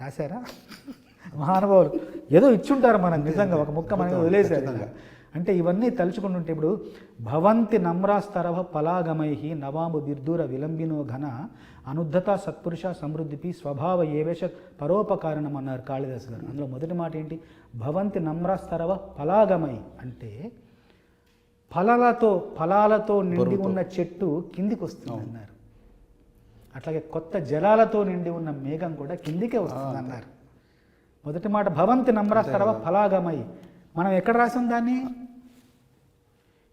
రాశారా? మహానుభావులు ఏదో ఇచ్చుంటారు మనకు, నిజంగా ఒక ముక్క మనకి వదిలేశారు. అంటే ఇవన్నీ తలుచుకుంటుంటే ఇప్పుడు భవంతి నమ్రాస్తరవ పలాగమై నవాము బిర్దూర విలంబినో ఘన అనుద్ధత సత్పురుష సమృద్ధిపి స్వభావ ఏవేష పరోపకారణం అన్నారు కాళిదాస్ గారు. అందులో మొదటి మాట ఏంటి? భవంతి నమ్రాస్తరవ పలాగమై అంటే ఫలాలతో నిండి ఉన్న చెట్టు కిందికి వస్తుంది అన్నారు. అట్లాగే కొత్త జలాలతో నిండి ఉన్న మేఘం కూడా కిందికే వస్తుంది అన్నారు. మొదటి మాట భవంతి నమ్రాస్తరవ ఫలాగమై. మనం ఎక్కడ రాసాం దాన్ని?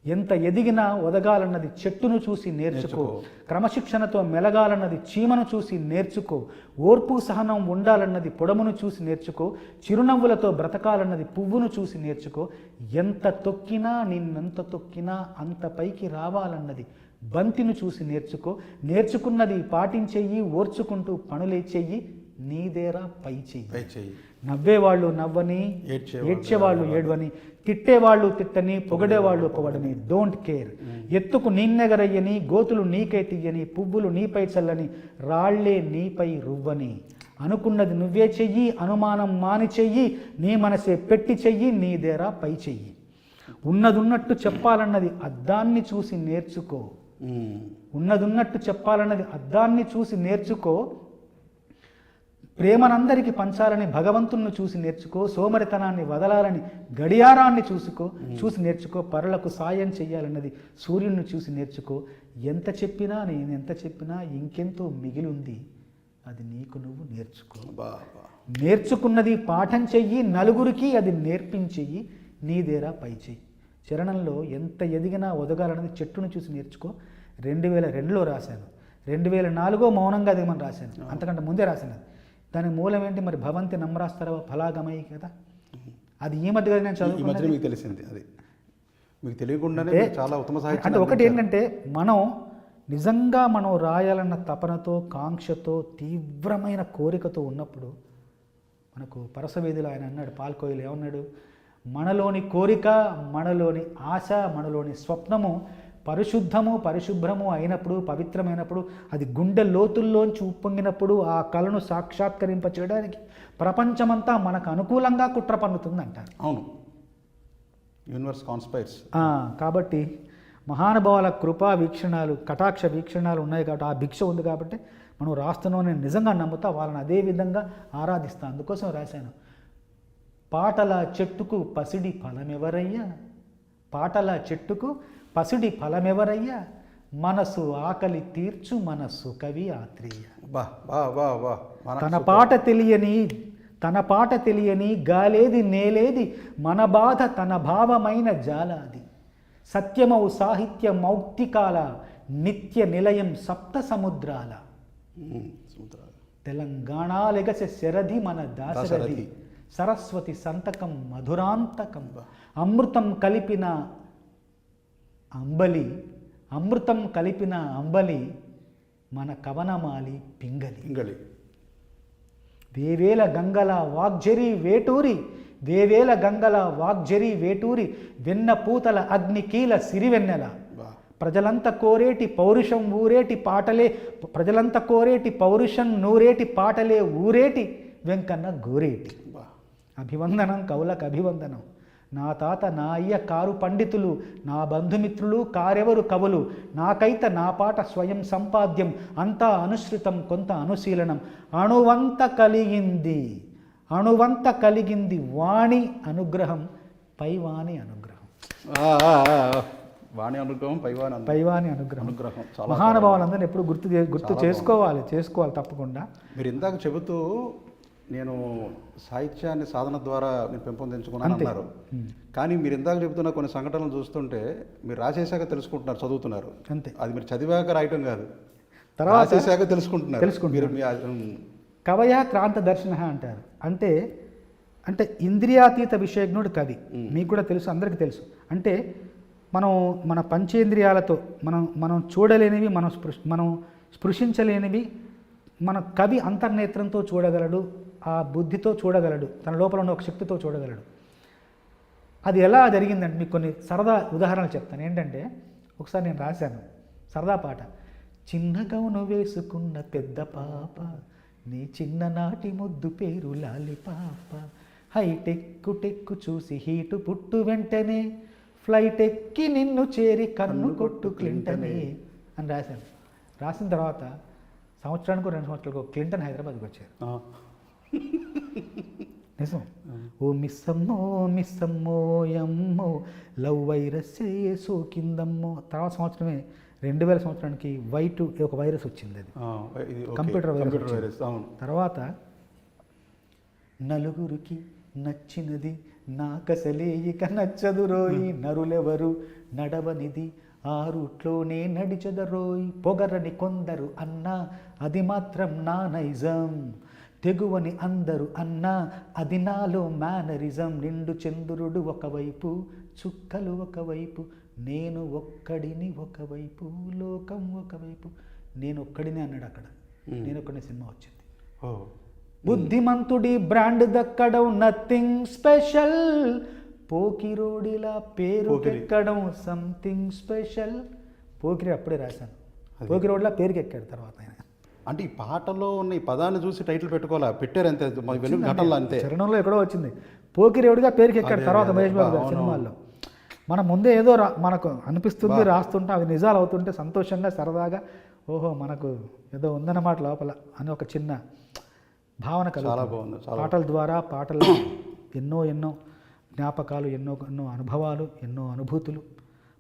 ఎంత ఎదిగినా ఒదగాలన్నది చెట్టును చూసి నేర్చుకో, క్రమశిక్షణతో మెలగాలన్నది చీమను చూసి నేర్చుకో, ఓర్పు సహనం ఉండాలన్నది పొడమును చూసి నేర్చుకో, చిరునవ్వులతో బ్రతకాలన్నది పువ్వును చూసి నేర్చుకో, ఎంత తొక్కినా నిన్నెంత తొక్కినా అంత పైకి రావాలన్నది బంతిని చూసి నేర్చుకో, నేర్చుకున్నది పాటించెయ్యి, ఓర్చుకుంటూ పనులే చెయ్యి, నీదేరా పై చెయ్యి. నవ్వేవాళ్ళు నవ్వని, ఏడ్చేవాళ్ళు ఏడ్వని, తిట్టేవాళ్ళు తిట్టని, పొగడేవాళ్ళు పొగడని, డోంట్ కేర్. ఎత్తుకు నిన్నెగరయ్యని, గోతులు నీకై తీయని, పువ్వులు నీపై చల్లని, రాళ్లే నీపై రువ్వని, అనుకున్నది నువ్వే చెయ్యి, అనుమానం మాని చెయ్యి, నీ మనసే పెట్టి చెయ్యి, నీదేరా పై చెయ్యి. ఉన్నదున్నట్టు చెప్పాలన్నది అద్దాన్ని చూసి నేర్చుకో, ఉన్నదున్నట్టు చెప్పాలన్నది అద్దాన్ని చూసి నేర్చుకో, ప్రేమనందరికీ పంచాలని భగవంతుణ్ణి చూసి నేర్చుకో, సోమరితనాన్ని వదలాలని గడియారాన్ని చూసి నేర్చుకో, పరులకు సాయం చెయ్యాలన్నది సూర్యుడిని చూసి నేర్చుకో, ఎంత చెప్పినా నేను ఎంత చెప్పినా ఇంకెంతో మిగిలింది, అది నీకు నువ్వు నేర్చుకో. నేర్చుకున్నది పాఠం చెయ్యి, నలుగురికి అది నేర్పించెయ్యి, నీదేరా పై చెయ్యి. చరణంలో ఎంత ఎదిగినా ఒదగాలన్నది చెట్టును చూసి నేర్చుకో 2002లో రాశాను. 2004 మౌనంగా దిగమని రాశాను, అంతకంటే ముందే రాశాను. దాని మూలం ఏంటి మరి? భవంతి నమ్రాస్తరవ ఫలాగమై కదా. అది ఈ మధ్య నేను చదువుకున్నది. మీకు తెలిసింది, అది మీకు తెలియకుండానే చాలా ఉత్తమ సాహిత్యం. అంటే ఒకటి ఏంటంటే నిజంగా మనం రాయాలన్న తపనతో, కాంక్షతో, తీవ్రమైన కోరికతో ఉన్నప్పుడు మనకు పరసవేదిలో ఆయన అన్నాడు, పాల్కోయిలు ఏమన్నాడు? మనలోని కోరిక, మనలోని ఆశ, మనలోని స్వప్నము పరిశుద్ధము పరిశుభ్రము అయినప్పుడు, పవిత్రమైనప్పుడు, అది గుండె లోతుల్లోంచి ఉప్పొంగినప్పుడు ఆ కళను సాక్షాత్కరింప చేయడానికి ప్రపంచమంతా మనకు అనుకూలంగా కుట్ర పన్నుతుంది అంటారు. అవును, యూనివర్స్ కాన్స్పైర్స్. కాబట్టి మహానుభావుల కృపా వీక్షణాలు, కటాక్ష వీక్షణాలు ఉన్నాయి కాబట్టి, ఆ భిక్ష ఉంది కాబట్టి మనం రాస్తున్నాం. నేను నిజంగా నమ్ముతా, వాళ్ళని అదే విధంగా ఆరాధిస్తాను. అందుకోసం రాశాను, పాటల చెట్టుకు పసిడి ఫలమెవరయ్యా, పాటల చెట్టుకు పసిడి ఫలమెవరయ్యా, మనసు ఆకలి తీర్చు మనసు కవి ఆత్రేయ. తన పాట తెలియని గాలేది నేలేది, మన బాధ తన భావమైన జాలాది, సత్యమౌ సాహిత్య మౌక్తికాల, నిత్య నిలయం సప్త సముద్రాల, తెలంగాణ లెగసె శరధి మన దాశరథి, సరస్వతి సంతకం మధురాంతకం, అమృతం కలిపిన అంబలి, మన కవనమాలి పింగళి. వేవేల గంగల వాగ్జరి వేటూరి, వెన్న పూతల అగ్నికీల సిరివెన్నెల, ప్రజలంత కోరేటి పౌరుషం నూరేటి పాటలే ఊరేటి వెంకన్న గోరేటి. అభివందనం కవులకు అభివందనం. నా తాత నా అయ్య కారు పండితులు, నా బంధుమిత్రులు కారెవరు కవులు, నాకైత నా పాట స్వయం సంపాద్యం, అంతా అనుసృతం కొంత అనుశీలనం, అణువంత కలిగింది వాణి అనుగ్రహం పైవాణి అనుగ్రహం. పైవాణి అనుగ్రహం. మహానుభావులందరినీ ఎప్పుడు గుర్తు చేసుకోవాలి తప్పకుండా. మీరు ఇందాక చెబుతూ నేను సాహిత్యాన్ని సాధన ద్వారా నేను పెంపొందించుకున్నాను అన్నారు, కానీ మీరు ఇందాక చెబుతున్న కొన్ని సంఘటనలు చూస్తుంటే మీరు రాసేశాక తెలుసుకుంటున్నారు, చదువుతున్నారు అంతే. అది మీరు చదివాక రాయటం కాదు, రాసేశాక తెలుసుకుంటున్నారు. కవయ క్రాంత దర్శన అంటారు. అంటే ఇంద్రియాతీత విషయజ్ఞుడు కవి, మీకు కూడా తెలుసు, అందరికీ తెలుసు. అంటే మన పంచేంద్రియాలతో మనం చూడలేనివి, మనం స్పృశించలేనివి మన కవి అంతర్నేత్రంతో చూడగలడు, ఆ బుద్ధితో చూడగలడు, తన లోపల ఉన్న ఒక శక్తితో చూడగలడు. అది ఎలా జరిగిందంటే మీకు కొన్ని సరదా ఉదాహరణలు చెప్తాను. ఏంటంటే ఒకసారి నేను రాశాను సరదా పాట, చిన్న గౌను వేసుకున్న పెద్ద పాప నీ చిన్ననాటి ముద్దు పేరు లాలిపాప, హైటెక్కు చూసి హీటు పుట్టు వెంటనే, ఫ్లైట్ ఎక్కి నిన్ను చేరి కన్ను కొట్టు క్లింటనే అని రాశాను. రాసిన తర్వాత సంవత్సరానికి 2 సంవత్సరాలకు క్లింటన్ హైదరాబాద్కి వచ్చారు. నిజం. ఓ మిస్సమ్మో యమ్మో లవ్ వైరస్ సోకిందమ్మో. తర్వాత సంవత్సరమే 2000 సంవత్సరానికి వైటు ఒక వైరస్ వచ్చింది. అది కంప్యూటర్ వైరస్. తర్వాత నలుగురికి నచ్చినది నాకసలే ఇక నచ్చదు రోయి, నరులెవరు నడవనిది ఆ రూట్లోనే నడిచెదరోయ్, పొగరని కొందరు అన్నా అది మాత్రం నా నైజం, తెగువని అందరు అన్నా అది నాలో మేనరిజం, నిండు చంద్రుడు ఒకవైపు చుక్కలు ఒకవైపు, నేను ఒక్కడిని ఒకవైపు లోకం ఒకవైపు. నేను ఒక్కడిని అన్నాడు అక్కడ. నేను ఒక్కడిని సినిమా వచ్చింది. బుద్ధిమంతుడి బ్రాండ్ దక్కడం నథింగ్ స్పెషల్, పోకిరోడిలా పేరు ఎక్కడం సంథింగ్ స్పెషల్. పోకిరి అప్పుడే రాశాను. పోకిరోడిలా పేరుకి ఎక్కాడు తర్వాత ఆయన. అంటే ఈ పాటలో ఉన్న ఈ పదాన్ని చూసి టైటిల్ పెట్టుకోవాలా, పెట్టారు అంతే, ఘటనలో అంతే, చరణంలో ఎక్కడో వచ్చింది. పోకిరోడిగా పేరుకి ఎక్కాడు తర్వాత మహేష్ బాబు గారి సినిమాల్లో. మన ముందే ఏదో మనకు అనిపిస్తుంది, రాస్తుంటే అవి నిజాలు అవుతుంటే సంతోషంగా సరదాగా ఓహో మనకు ఏదో ఉందన్నమాట లోపల అని ఒక చిన్న భావన కలుగుతుంది. పాటల ద్వారా పాటలు ఎన్నో జ్ఞాపకాలు, ఎన్నో అనుభవాలు, ఎన్నో అనుభూతులు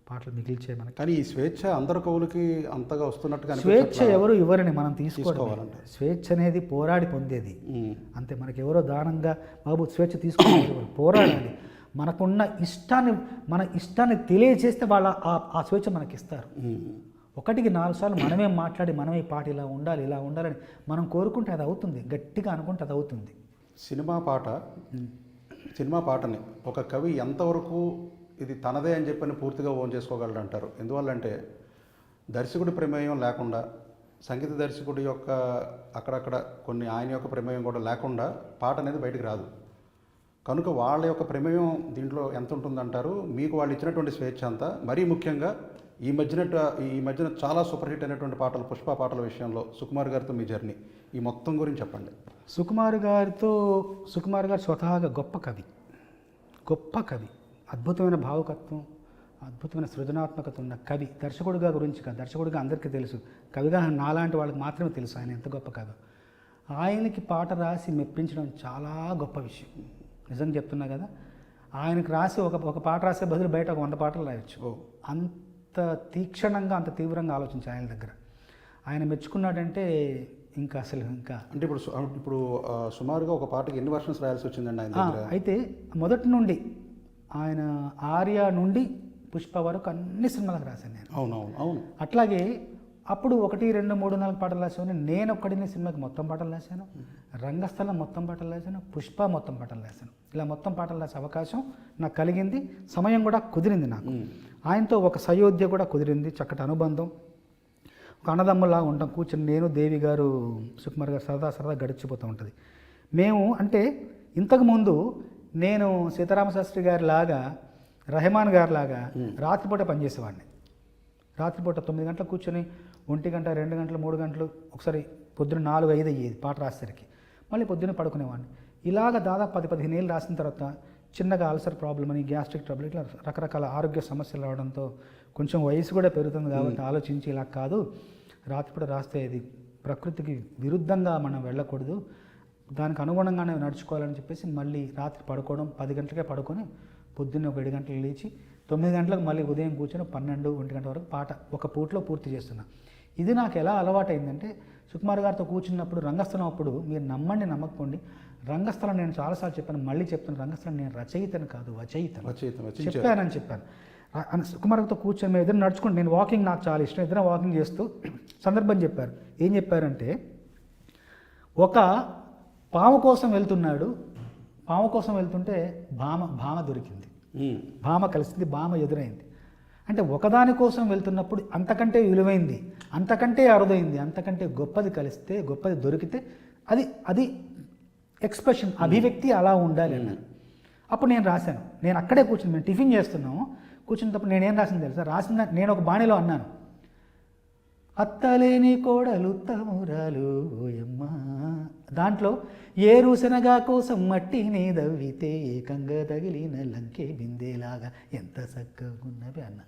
పాటలు మిగిల్చే మనకి. కానీ ఈ స్వేచ్ఛ అందరు కవులకి అంతగా వస్తున్నట్టుగా స్వేచ్ఛ ఎవరు ఇవ్వరని మనం తీసుకోవాలంటే, స్వేచ్ఛ అనేది పోరాడి పొందేది అంతే. మనకి ఎవరో దానంగా బాబు స్వేచ్ఛ తీసుకోవాలి, పోరాడాలి. మనకున్న మన ఇష్టాన్ని తెలియజేస్తే వాళ్ళ ఆ స్వేచ్ఛ మనకి ఇస్తారు. 1కి 4 సార్లు మనమే మాట్లాడి మనమే ఈ పాట ఇలా ఉండాలని మనం కోరుకుంటే అది అవుతుంది, గట్టిగా అనుకుంటే అది అవుతుంది. సినిమా పాటని ఒక కవి ఎంతవరకు ఇది తనదే అని చెప్పని పూర్తిగా ఓన్ చేసుకోగలడు అంటారు? ఎందువల్లంటే దర్శకుడి ప్రమేయం లేకుండా, సంగీత దర్శకుడి యొక్క అక్కడక్కడ కొన్ని ఆయన యొక్క ప్రమేయం కూడా లేకుండా పాట అనేది బయటికి రాదు. కనుక వాళ్ళ యొక్క ప్రమేయం దీంట్లో ఎంత ఉంటుందంటారు? మీకు వాళ్ళు ఇచ్చినటువంటి స్వేచ్ఛ అంతా, మరీ ముఖ్యంగా ఈ మధ్యన చాలా సూపర్ హిట్ అయినటువంటి పాటలు, పుష్ప పాటల విషయంలో సుకుమార్ గారితో మీ జర్నీ, ఈ మొత్తం గురించి చెప్పండి. సుకుమార్ గారు స్వతహాగా గొప్ప కవి, అద్భుతమైన భావుకత్వం, అద్భుతమైన సృజనాత్మకత ఉన్న కవి. దర్శకుడిగా అందరికీ తెలుసు, కవిగా నాలాంటి వాళ్ళకి మాత్రమే తెలుసు ఆయన ఎంత గొప్ప కవి. ఆయనకి పాట రాసి మెప్పించడం చాలా గొప్ప విషయం. నిజంగా చెప్తున్నా కదా, ఆయనకు రాసి ఒక పాట రాసే బదులు బయట 100 పాటలు రాయొచ్చు. అంత తీక్షణంగా, అంత తీవ్రంగా ఆలోచించి ఆయన దగ్గర ఆయన మెచ్చుకున్నాడంటే ఇంకా అంటే ఇప్పుడు సుమారుగా ఒక పాటకి ఎన్ని వర్షన్స్ రాయాల్సి వచ్చిందండి ఆయన దగ్గర? అయితే మొదటి నుండి ఆయన ఆర్య నుండి పుష్ప వరకు అన్ని సినిమాలకు రాశాను నేను. అవును. అట్లాగే అప్పుడు 1, 2, 3, 4 పాటలు రాసాను. నేను ఒక్కడిని సినిమాకి మొత్తం పాటలు రాశాను, రంగస్థలం మొత్తం పాటలు రాశాను, పుష్ప మొత్తం పాటలు రాశాను. ఇలా మొత్తం పాటలు రాసే అవకాశం నాకు కలిగింది, సమయం కూడా కుదిరింది నాకు. ఆయనతో ఒక సయోధ్య కూడా కుదిరింది, చక్కటి అనుబంధం, ఒక అన్నదమ్ములా ఉంటాం. కూర్చొని నేను, దేవి గారు, సుకుమార్ గారు సరదా గడిచిపోతూ ఉంటుంది. మేము అంటే ఇంతకుముందు నేను సీతారామశాస్త్రి గారి లాగా, రెహమాన్ గారి లాగా రాత్రిపూట పనిచేసేవాడిని. రాత్రిపూట 9 గంటలకు కూర్చొని 1 గంట, 2 గంటలు, 3 గంటలు, ఒకసారి పొద్దున 4, 5 అయ్యేది పాట రాసేసరికి. మళ్ళీ పొద్దున్న పడుకునేవాడిని. ఇలాగ దాదాపు 10-15 ఏళ్ళు రాసిన తర్వాత చిన్నగా అల్సర్ ప్రాబ్లం అని, గ్యాస్ట్రిక్ ట్రబుల్, ఇట్లా రకరకాల ఆరోగ్య సమస్యలు రావడంతో కొంచెం వయసు కూడా పెరుగుతుంది కాబట్టి ఆలోచించి ఇలా కాదు, రాత్రిపూట రాస్తే ఇది ప్రకృతికి విరుద్ధంగా మనం వెళ్ళకూడదు, దానికి అనుగుణంగానే నడుచుకోవాలని చెప్పేసి మళ్ళీ రాత్రి పడుకోవడం, 10 గంటలకే పడుకొని పొద్దున్నే ఒక 7 గంటలకు లేచి 9 గంటలకు మళ్ళీ ఉదయం కూర్చొని 12, 1 గంట వరకు పాట ఒక పూటలో పూర్తి చేస్తున్నా. ఇది నాకు ఎలా అలవాటైందంటే, సుకుమార్ గారితో కూర్చున్నప్పుడు రంగస్థలం అప్పుడు, మీరు నమ్మండి నమ్మకపోండి, రంగస్థలం నేను చాలాసార్లు చెప్పాను, మళ్ళీ చెప్తాను, రంగస్థలం నేను రచయితను కాదు వచయితను చెప్పాను. సుకుమార్ గారితో కూర్చొని మేము ఇద్దరు నడుచుకుంటే, నేను వాకింగ్ నాకు చాలా ఇష్టం, ఇద్దరు వాకింగ్ చేస్తూ సందర్భం చెప్పారు. ఏం చెప్పారంటే, ఒక పాము కోసం వెళ్తుంటే భామ దొరికింది, భామ కలిసింది, భామ ఎదురైంది. అంటే ఒకదాని కోసం వెళ్తున్నప్పుడు అంతకంటే విలువైంది, అంతకంటే అరుదైంది, అంతకంటే గొప్పది కలిస్తే, గొప్పది దొరికితే అది ఎక్స్ప్రెషన్, అభివ్యక్తి అలా ఉండాలి అన్నారు. అప్పుడు నేను రాశాను. నేను అక్కడే కూర్చుని, మేము టిఫిన్ చేస్తున్నాము, కూర్చున్నప్పుడు నేనేం రాసింది తెలుసా? నేను ఒక బాణీలో అన్నాను, అత్తలేని కోడలు తమురాలు ఓయమ్మ దాంట్లో ఏరుశనగా కోసం మట్టిని దవ్వితే ఏకంగా తగిలిన లంకే బిందేలాగా ఎంత చక్కగున్నవి అన్న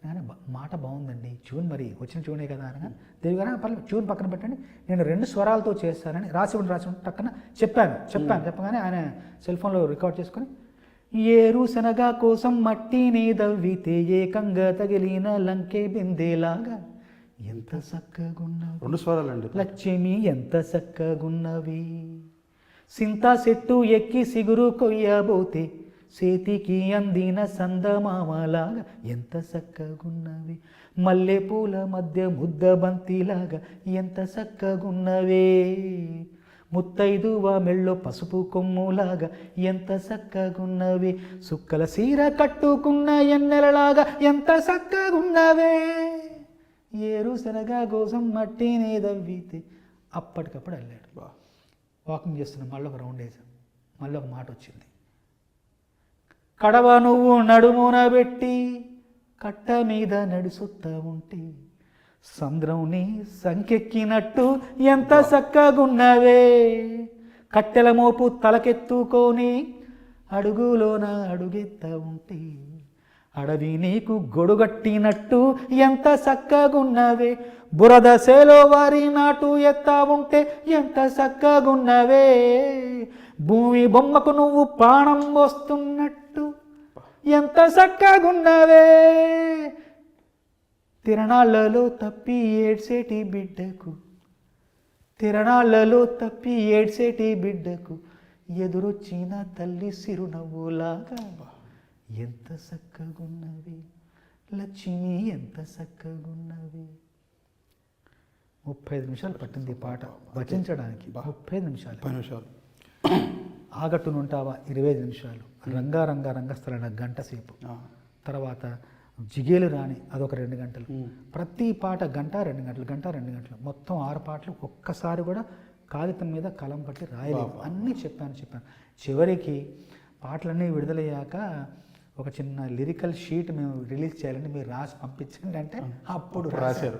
అనగానే మాట బాగుందండి, ట్యూన్ మరి వచ్చిన ట్యూనే కదా అనగా దేవి గారు పర్లేదు ట్యూన్ పక్కన పెట్టండి, నేను 2 స్వరాలతో చేస్తానని రాసి ఉండి టక్కన చెప్పగానే ఆయన సెల్ ఫోన్లో రికార్డ్ చేసుకొని ఏరుశనగా కోసం మట్టిని దవ్వితే ఏకంగా తగిలిన లంకే బిందేలాగా ఎంత చక్కగున్నవి 2 స్వరాలండి. లక్ష్మి ఎంత చక్కగున్నవి, సింతా చెట్టు ఎక్కి సిగురు కొయ్యబోతే చేతికి అందిన సందమామలాగా ఎంత చక్కగున్నవి, మల్లెపూల మధ్య ముద్ద బంతిలాగా ఎంత చక్కగున్నవే, ముత్తైదువ మెళ్ళో పసుపు కొమ్ములాగా ఎంత చక్కగున్నవి, సుక్కల సీర కట్టుకున్న ఎన్నెలలాగా ఎంత చక్కగున్నవే, ఏరుశనగా కోసం మట్టిని దవ్వితే. అప్పటికప్పుడు వెళ్ళాడు. వాకింగ్ చేస్తున్నాం, మళ్ళీ ఒక రౌండ్ వేసాం, మళ్ళీ ఒక మాట వచ్చింది. కడవ నువ్వు నడుమున పెట్టి కట్ట మీద నడుసుతా ఉంటే సంద్రంని సంకెక్కినట్టు ఎంత చక్కగున్నవే, కట్టెల మోపు తలకెత్తుకొని అడుగులోన అడుగెత్తా ఉంటే అడవి నీకు గొడుగట్టినట్టు ఎంత చక్కగున్నవే, బురద సేలో వారి నాటు ఎత్తా ఉంటే ఎంత చక్కగున్నవే, భూమి బొమ్మకు నువ్వు ప్రాణం వస్తున్నట్టు ఎంత చక్కగున్నవే, తిరణాళ్ళలో తప్పి ఏడ్సేటి బిడ్డకు ఎదురొచ్చిన తల్లి సిరునవ్వులాగా ఎంత చక్కగున్నవి, లక్ష్మి ఎంత చక్కగున్నవి. 35 నిమిషాలు పట్టింది ఈ పాట రచించడానికి. 35 నిమిషాలు. ఆగట్టునుంటావా 25 నిమిషాలు, రంగారంగ రంగస్థల గంట సేపు, తర్వాత జిగేలు రాణి అదొక 2 గంటలు, ప్రతి పాట గంట 2 గంటలు, మొత్తం 6 పాటలు. ఒక్కసారి కూడా కాగితం మీద కలం పట్టి రాయలేదు, అన్నీ చెప్పాను. చివరికి పాటలన్నీ విడుదలయ్యాక ఒక చిన్న లిరికల్ షీట్ మేము రిలీజ్ చేయాలని మీరు రాసి పంపించండి అంటే అప్పుడు రాశారు.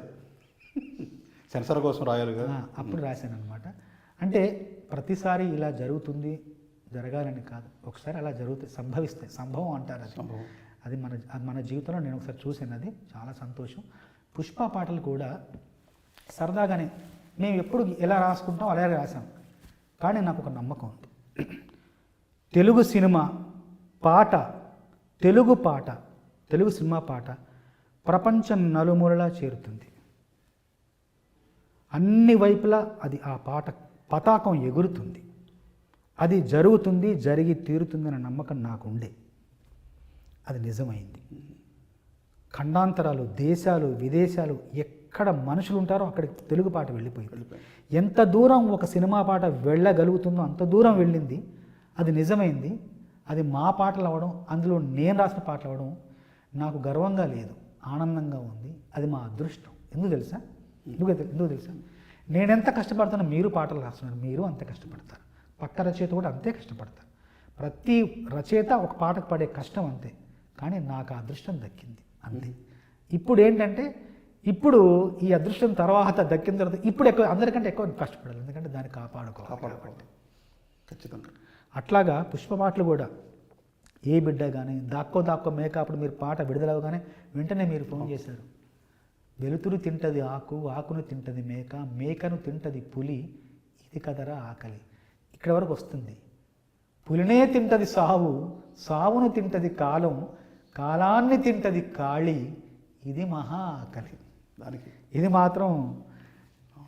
సెన్సార్ కోసం రాయాలి కదా, అప్పుడు రాశాను అనమాట. అంటే ప్రతిసారి ఇలా జరగాలని కాదు, ఒకసారి అలా జరుగుతాయి, సంభవిస్తాయి. సంభవం అంటారు అది మన జీవితంలో నేను ఒకసారి చూసాను, అది చాలా సంతోషం. పుష్ప పాటలు కూడా సరదాగానే మేము ఎప్పుడు ఎలా రాసుకుంటాం అలాగే రాసాం. కానీ నాకు ఒక నమ్మకం ఉంది, తెలుగు సినిమా పాట, తెలుగు సినిమా పాట ప్రపంచం నలుమూలలా చేరుతుంది. అన్ని వైపులా అది ఆ పాట పతాకం ఎగురుతుంది. అది జరుగుతుంది, జరిగి తీరుతుంది అనే నమ్మకం నాకు ఉండే, అది నిజమైంది. ఖండాంతరాలు, దేశాలు, విదేశాలు, ఎక్కడ మనుషులు ఉంటారో అక్కడికి తెలుగు పాట వెళ్ళిపోయింది. ఎంత దూరం ఒక సినిమా పాట వెళ్ళగలుగుతుందో అంత దూరం వెళ్ళింది. అది నిజమైంది. అది మా పాటలు అవ్వడం, అందులో నేను రాసిన పాటలు అవ్వడం నాకు గర్వంగా లేదు, ఆనందంగా ఉంది. అది మా అదృష్టం. ఎందుకు తెలుసా? నేనెంత కష్టపడతానో మీరు పాటలు రాస్తున్నారు, మీరు అంతే కష్టపడతారు. పక్క రచయిత కూడా అంతే కష్టపడతారు. ప్రతి రచయిత ఒక పాటకు పడే కష్టం అంతే. కానీ నాకు ఆ అదృష్టం దక్కింది అంతే. ఇప్పుడు ఏంటంటే ఈ అదృష్టం తర్వాత దక్కిన తర్వాత ఇప్పుడు అందరికంటే ఎక్కువ కష్టపడాలి, ఎందుకంటే దాన్ని కాపాడుకోవాలి ఖచ్చితంగా. అట్లాగా పుష్ప పాటలు కూడా ఏ బిడ్డ కానీ దాక్కో మేకప్పుడు మీరు పాట విడుదలవగానే వెంటనే మీరు ఫోన్ చేశారు. వెలుతురు తింటది ఆకు, ఆకును తింటది మేక, మేకను తింటది పులి, ఇది కదరా ఆకలి. ఇక్కడ వరకు వస్తుంది. పులినే తింటది సావు, సావును తింటది కాలం, కాలాన్ని తింటది కాళి, ఇది మహా ఆకలి. దానికి ఇది మాత్రం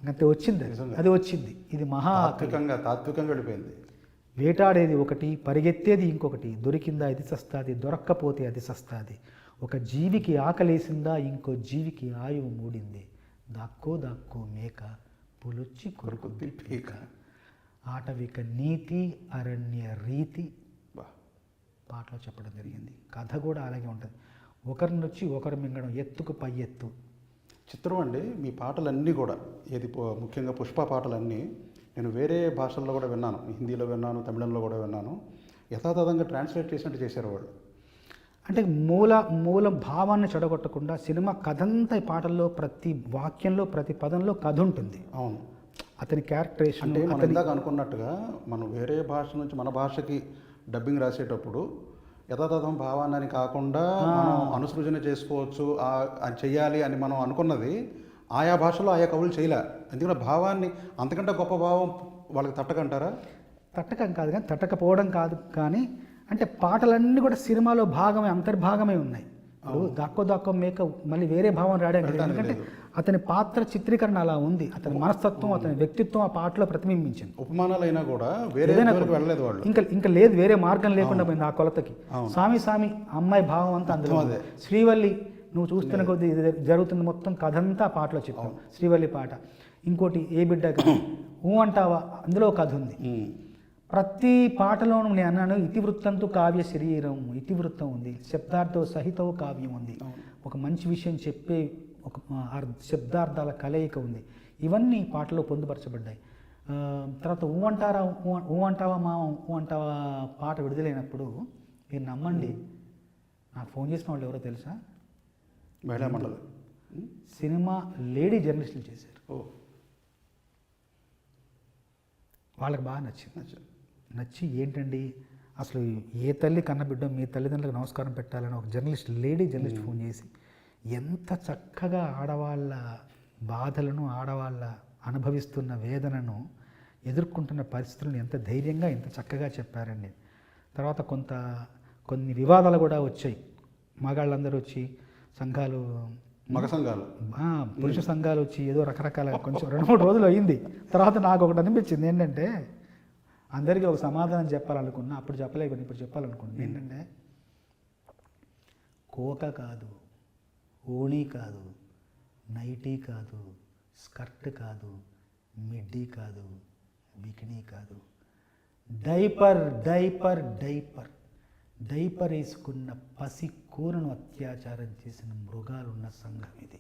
అంతే వచ్చింది, అది వచ్చింది. ఇది మహా తాత్వికంగా వెళ్ళిపోయింది. వేటాడేది ఒకటి, పరిగెత్తేది ఇంకొకటి, దొరికిందా ఇది సస్తాది, దొరక్కపోతే అది సస్తాది. ఒక జీవికి ఆకలేసిందా ఇంకో జీవికి ఆయువు మూడింది, దాక్కో మేక, పులొచ్చి కొరుకుద్ది పీక, ఆటవిక నీతి అరణ్య రీతి పాటలో చెప్పడం జరిగింది. కథ కూడా అలాగే ఉంటుంది. ఒకరిని వచ్చి ఒకరు మింగడం, ఎత్తుకు పై ఎత్తు. చిత్రం అండి. మీ పాటలన్నీ కూడా ముఖ్యంగా పుష్ప పాటలన్నీ నేను వేరే భాషల్లో కూడా విన్నాను, హిందీలో విన్నాను, తమిళంలో కూడా విన్నాను. యథాతథంగా ట్రాన్స్లేట్ చేసినట్టు చేశారు వాళ్ళు. అంటే మూల భావాన్ని చెడగొట్టకుండా సినిమా కథంతా పాటల్లో ప్రతి వాక్యంలో ప్రతి పదంలో కథ ఉంటుంది. అవును. అతని క్యారెక్టరేషన్, అంటే మనం ఇందాక అనుకున్నట్టుగా మనం వేరే భాష నుంచి మన భాషకి డబ్బింగ్ రాసేటప్పుడు యథాతథం భావాన్ని కాకుండా మనం అనుసృజన చేసుకోవచ్చు, అది చెయ్యాలి అని మనం అనుకున్నది ఆయా భాషలో ఆయా కవులు చేయలే. ఎందుకంటే భావాన్ని అంతకంటే గొప్ప భావం వాళ్ళకి తట్టకంటారా? తట్టకం కాదు కానీ, తట్టకపోవడం కాదు కానీ, అంటే పాటలన్నీ కూడా సినిమాలో భాగమే, అంతర్భాగమే ఉన్నాయి. ఇప్పుడు దాక్కో దాక్కో మేక మళ్ళీ వేరే భావం రావడానికి లేదు. ఎందుకంటే అతని పాత్ర చిత్రీకరణ అలా ఉంది, అతని మనస్తత్వం, అతని వ్యక్తిత్వం ఆ పాటలో ప్రతిబింబించింది. ఉపమానాలైనా కూడా వేరే వెళ్ళలేదు వాళ్ళు. ఇంకా లేదు, వేరే మార్గం లేకుండా పోయింది ఆ కొలతకి. స్వామి స్వామి అమ్మాయి భావం అంతా అందులో. శ్రీవల్లి నువ్వు చూస్తున్న కొద్దీ ఇది జరుగుతున్న మొత్తం కథ అంతా పాటలో చెప్పావు. శ్రీవల్లి పాట. ఇంకోటి ఏ బిడ్డ ఊ అంటావా, అందులో కథ ఉంది. ప్రతి పాటలోనూ నేను అన్నాను, ఇతివృత్తంతో కావ్య శరీరం, ఇతివృత్తం ఉంది, శబ్దార్థో సహితవు కావ్యం ఉంది, ఒక మంచి విషయం చెప్పే ఒక శబ్దార్థాల కలయిక ఉంది. ఇవన్నీ పాటలో పొందుపరచబడ్డాయి. తర్వాత ఊ అంటావా మామ ఊ అంటావా పాట విడుదలైనప్పుడు మీరు నమ్మండి, నాకు ఫోన్ చేసిన వాళ్ళు ఎవరో తెలుసా? మహిళా మండలి సినిమా లేడీ జర్నలిస్టులు చేశారు. వాళ్ళకి బాగా నచ్చి ఏంటండి అసలు ఏ తల్లి కన్నబిడ్డో మీ తల్లిదండ్రులకు నమస్కారం పెట్టాలని ఒక జర్నలిస్ట్, లేడీ జర్నలిస్ట్ ఫోన్ చేసి ఎంత చక్కగా ఆడవాళ్ళ బాధలను, ఆడవాళ్ళ అనుభవిస్తున్న వేదనను, ఎదుర్కొంటున్న పరిస్థితులను ఎంత ధైర్యంగా ఎంత చక్కగా చెప్పారండి. తర్వాత కొన్ని వివాదాలు కూడా వచ్చాయి. మగాళ్ళందరూ వచ్చి సంఘాలు, మగ సంఘాలు, పురుష సంఘాలు వచ్చి ఏదో రకరకాల కొంచెం 2-3 రోజులు అయింది. తర్వాత నాకు ఒకటి అనిపించింది ఏంటంటే, అందరికీ ఒక సమాధానం చెప్పాలనుకున్నా, అప్పుడు చెప్పలేకపోయినా ఇప్పుడు చెప్పాలనుకున్నాను. ఏంటంటే, కోక కాదు, ఓణీ కాదు, నైటీ కాదు, స్కర్ట్ కాదు, మిడ్డీ కాదు, బికినీ కాదు, డైపర్ డైపర్ డైపర్ డైపర్ వేసుకున్న పసి కూరను అత్యాచారం చేసిన మృగాలున్న సంఘం ఇది.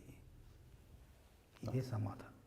ఇదే సమాధానం.